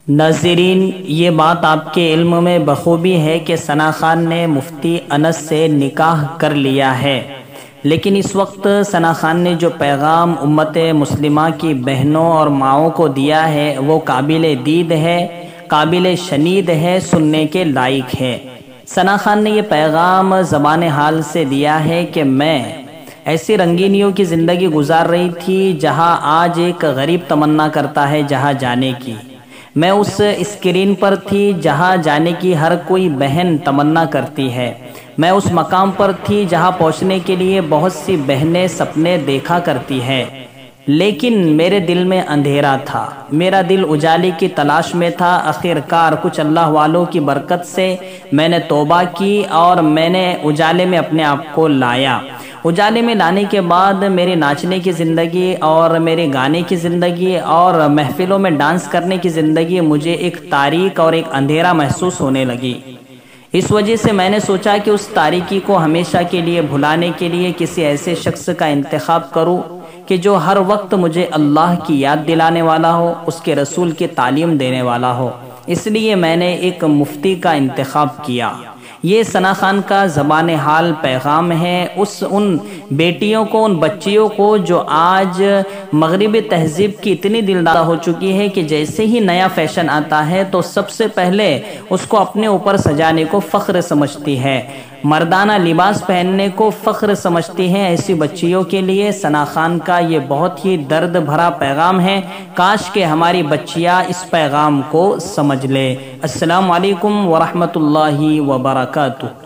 ناظرین، یہ بات آپ کے علم میں بخوبی ہے کہ ثنا خان نے مفتی انس سے نکاح کر لیا ہے، لیکن اس وقت ثنا خان نے جو پیغام امت مسلمہ کی بہنوں اور ماؤں کو دیا ہے وہ قابل دید ہے، قابل شنید ہے، سننے کے لائق ہے۔ ثنا خان نے یہ پیغام زبان حال سے دیا ہے کہ میں ایسی رنگینیوں کی زندگی گزار رہی تھی جہاں آج ایک غریب تمنا کرتا ہے جہاں جانے کی۔ میں اس اسکرین پر تھی جہاں جانے کی ہر کوئی بہن تمنا کرتی ہے۔ میں اس مقام پر تھی جہاں پہنچنے کے لیے بہت سی بہنیں سپنے دیکھا کرتی ہیں، لیکن میرے دل میں اندھیرا تھا، میرا دل اجالے کی تلاش میں تھا۔ آخرکار کچھ اللہ والوں کی برکت سے میں نے توبہ کی اور میں نے اجالے میں اپنے آپ کو لایا۔ اجالے میں لانے کے بعد میری ناچنے کی زندگی اور میرے گانے کی زندگی اور محفلوں میں ڈانس کرنے کی زندگی مجھے ایک تاریک اور ایک اندھیرا محسوس ہونے لگی۔ اس وجہ سے میں نے سوچا کہ اس تاریکی کو ہمیشہ کے لیے بھلانے کے لیے کسی ایسے شخص کا انتخاب کروں کہ جو ہر وقت مجھے اللہ کی یاد دلانے والا ہو، اس کے رسول کی تعلیم دینے والا ہو۔ اس لیے میں نے ایک مفتی کا انتخاب کیا۔ یہ ثنا خان کا زبان حال پیغام ہے ان بیٹیوں کو، ان بچیوں کو جو آج مغربی تہذیب کی اتنی دلدادہ ہو چکی ہے کہ جیسے ہی نیا فیشن آتا ہے تو سب سے پہلے اس کو اپنے اوپر سجانے کو فخر سمجھتی ہے، مردانہ لباس پہننے کو فخر سمجھتی ہیں۔ ایسی بچیوں کے لیے ثنا خان کا یہ بہت ہی درد بھرا پیغام ہے۔ کاش کہ ہماری بچیاں اس پیغام کو سمجھ لے۔ السلام علیکم ورحمۃ اللہ وبرکاتہ۔